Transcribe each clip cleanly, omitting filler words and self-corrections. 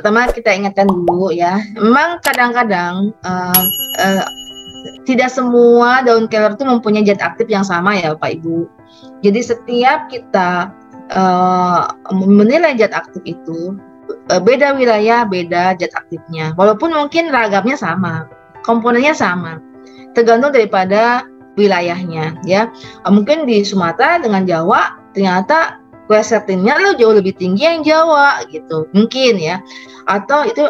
pertama kita ingatkan dulu ya, memang kadang-kadang tidak semua daun kelor itu mempunyai zat aktif yang sama ya Bapak Ibu. Jadi setiap kita menilai zat aktif itu, beda wilayah beda zat aktifnya, walaupun mungkin ragamnya sama, komponennya sama, tergantung daripada wilayahnya ya. Mungkin di Sumatera dengan Jawa ternyata quercetinnya jauh lebih tinggi yang Jawa gitu, mungkin ya. Atau itu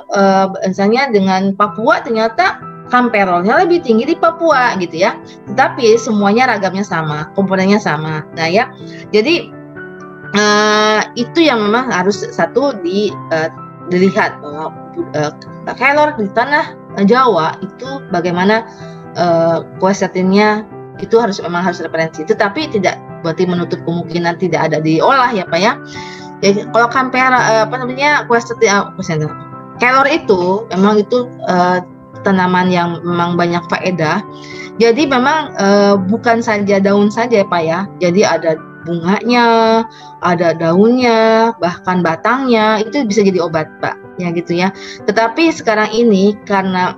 misalnya dengan Papua ternyata kamperolnya lebih tinggi di Papua gitu ya. Tetapi semuanya ragamnya sama, komponennya sama. Nah ya, jadi itu yang memang harus satu dilihat bahwa kelor di tanah Jawa itu bagaimana quercetinnya itu memang harus referensi. Tetapi tidak berarti menutup kemungkinan tidak ada diolah ya Pak ya. Jadi kalau quercetin kelor itu memang itu tanaman yang memang banyak faedah. Jadi memang bukan saja daun saja Pak ya. Jadi ada bunganya, ada daunnya, bahkan batangnya itu bisa jadi obat Pak. Ya gitu ya. Tetapi sekarang ini karena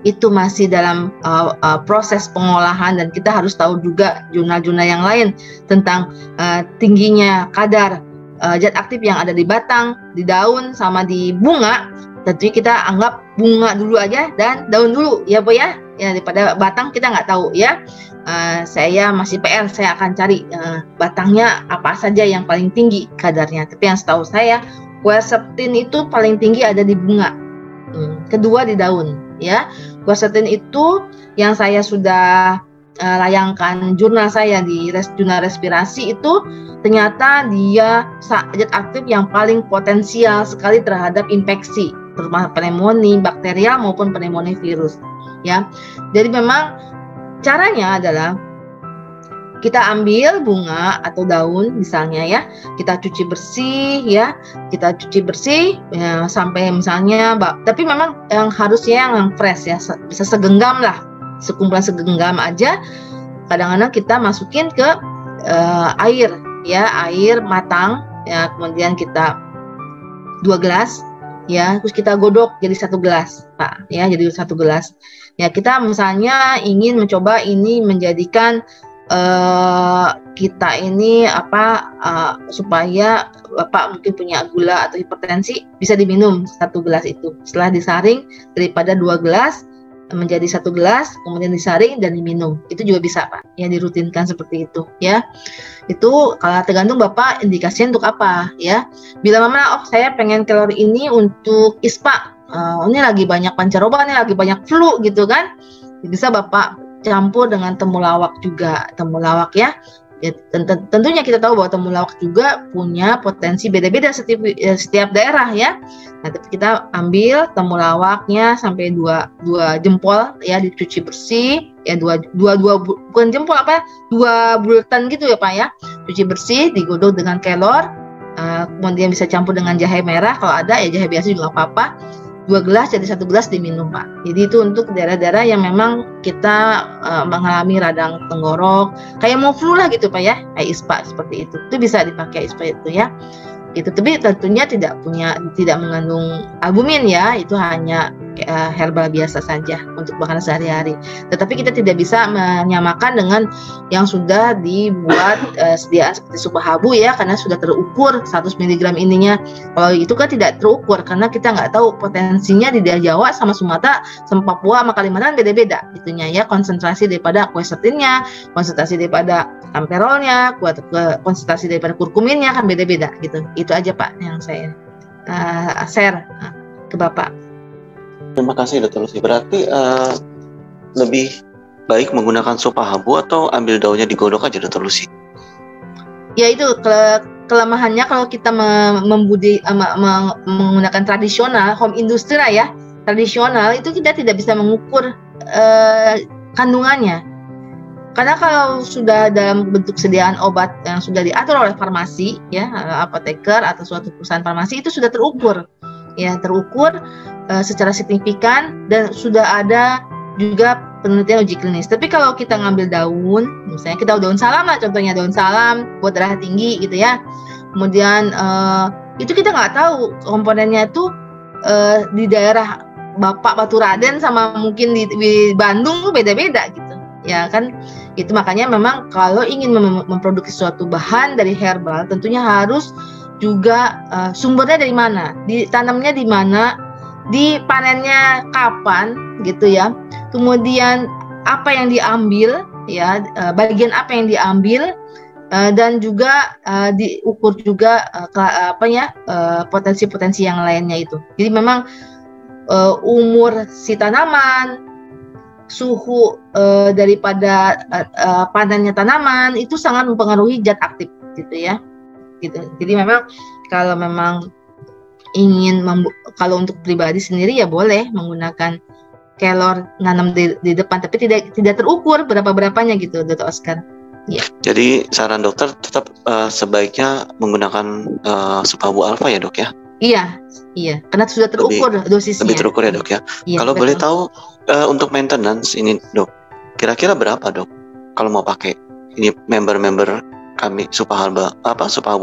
itu masih dalam proses pengolahan dan kita harus tahu juga jurnal-jurnal yang lain tentang tingginya kadar zat aktif yang ada di batang, di daun, sama di bunga. Tentunya kita anggap bunga dulu aja dan daun dulu ya Bu ya. Ya daripada batang kita nggak tahu ya. Saya masih PR, saya akan cari batangnya apa saja yang paling tinggi kadarnya. Tapi yang setahu saya quercetin itu paling tinggi ada di bunga, kedua di daun ya. Quercetin itu yang saya sudah layangkan jurnal saya di jurnal respirasi itu ternyata dia zat aktif yang paling potensial sekali terhadap infeksi, terutama pneumonia bakterial maupun pneumonia virus ya. Jadi memang caranya adalah kita ambil bunga atau daun misalnya ya, kita cuci bersih ya, sampai misalnya, tapi memang yang harusnya yang fresh ya, bisa segenggam lah, sekumpulan segenggam aja. Kadang-kadang kita masukin ke air ya, air matang ya, kemudian kita 2 gelas ya, terus kita godok jadi 1 gelas Pak ya, jadi 1 gelas ya. Kita misalnya ingin mencoba ini menjadikan kita ini supaya Bapak mungkin punya gula atau hipertensi, bisa diminum 1 gelas itu setelah disaring, daripada 2 gelas menjadi 1 gelas kemudian disaring dan diminum, itu juga bisa Pak ya, dirutinkan seperti itu ya. Itu kalau tergantung Bapak indikasinya untuk apa ya. Bila Mama saya pengen kelor ini untuk ISPA, ini lagi banyak pancaroba, ini lagi banyak flu gitu kan, bisa Bapak campur dengan temulawak juga, temulawak ya. Tentunya kita tahu bahwa temulawak juga punya potensi beda-beda setiap daerah ya. Nah, kita ambil temulawaknya sampai 2 jempol ya, dicuci bersih ya, 2 bukan jempol 2 bulatan gitu ya Pak ya. Cuci bersih, digodok dengan kelor, kemudian bisa campur dengan jahe merah kalau ada ya, jahe biasa juga apa-apa. 2 gelas jadi 1 gelas diminum Pak. Jadi itu untuk daerah-daerah yang memang kita mengalami radang tenggorok, kayak mau flu lah gitu Pak ya, kayak ISPA seperti itu. Itu bisa dipakai ISPA itu ya. Gitu. Tapi tentunya tidak mengandung albumin ya, itu hanya herbal biasa saja untuk makanan sehari-hari. Tetapi kita tidak bisa menyamakan dengan yang sudah dibuat sediaan seperti supa habu ya, karena sudah terukur 100 mg ininya. Kalau itu kan tidak terukur karena kita nggak tahu potensinya di daerah Jawa sama Sumatera sama Papua sama Kalimantan beda-beda itunya ya, konsentrasi daripada quercetinnya, konsentrasi daripada kamperolnya, konsentrasi daripada kurkuminnya kan beda-beda gitu. Itu aja Pak yang saya share ke Bapak. Terima kasih Dr. Lucy. Berarti lebih baik menggunakan supa habu atau ambil daunnya digodok aja Dr. Lucy? Ya itu kelemahannya kalau kita menggunakan tradisional, home industry ya, tradisional itu kita tidak bisa mengukur kandungannya. Karena kalau sudah dalam bentuk sediaan obat yang sudah diatur oleh farmasi ya, apoteker atau suatu perusahaan farmasi, itu sudah terukur ya, secara signifikan dan sudah ada juga penelitian uji klinis. Tapi kalau kita ngambil daun, misalnya kita daun salam lah, contohnya daun salam buat darah tinggi gitu ya, kemudian itu kita nggak tahu komponennya itu di daerah Bapak Baturaden sama mungkin di Bandung beda-beda gitu ya kan. Itu makanya memang kalau ingin memproduksi suatu bahan dari herbal tentunya harus juga sumbernya dari mana, ditanamnya di mana, dipanennya kapan gitu ya, kemudian apa yang diambil ya, bagian apa yang diambil, dan juga diukur juga potensi-potensi yang lainnya itu. Jadi memang umur si tanaman, suhu daripada panennya tanaman itu sangat mempengaruhi zat aktif gitu ya. Gitu. Jadi memang kalau memang ingin kalau untuk pribadi sendiri ya boleh menggunakan kelor nanam di depan, tapi tidak terukur berapanya gitu, Dr. Oscar. Ya. Jadi saran dokter tetap sebaiknya menggunakan Supabu Alpha ya dok ya? Iya, karena sudah terukur dosisnya. Lebih terukur ya dok ya. Iya, kalau betul. Boleh tahu untuk maintenance ini dok, kira-kira berapa dok? Kalau mau pakai ini member-member kami Supabu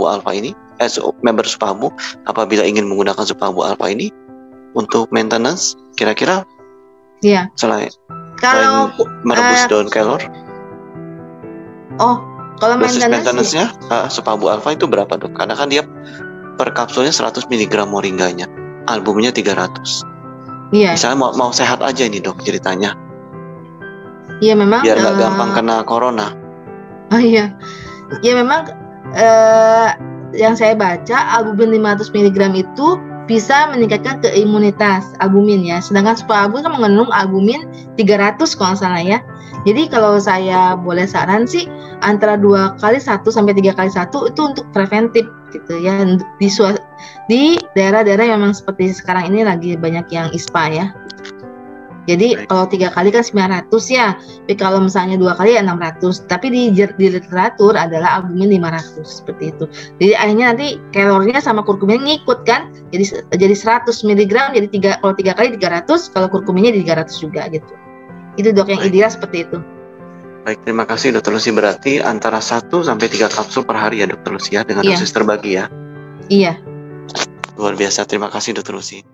Alpha ini, member Supabu apabila ingin menggunakan Supabu Alpha ini untuk maintenance, kira-kira? Iya. Selain merebus daun kelor. Oh, kalau maintenance-nya Supabu Alpha itu berapa dok? Karena kan dia per kapsulnya 100 mg moringganya, albumnya 300. Iya. Misalnya mau sehat aja ini dok ceritanya. Iya memang. Biar nggak gampang kena corona. Oh iya. Ya memang yang saya baca albumin 500 mg itu bisa meningkatkan keimunitas albumin ya. Sedangkan Supabu kan mengandung albumin 300 kalau nggak salah ya. Jadi kalau saya boleh saran sih antara 2 kali 1 sampai 3 kali 1 itu untuk preventif gitu ya, di daerah-daerah yang memang seperti sekarang ini lagi banyak yang ISPA ya. Jadi kalau 3 kali kan 900 ya, tapi kalau misalnya 2 kali ya 600. Tapi di literatur adalah albumin 500 seperti itu. Jadi akhirnya nanti kalorinya sama kurkuminnya ngikut kan, jadi 100 mg, jadi kalau 3 kali 300, kalau kurkuminnya 300 juga gitu. Itu dok yang ideal seperti itu. Baik, terima kasih Dr. Lucy. Berarti antara 1 sampai 3 kapsul per hari ya Dr. Lucy ya, dengan dosis terbagi ya. Iya. Luar biasa, terima kasih Dr. Lucy.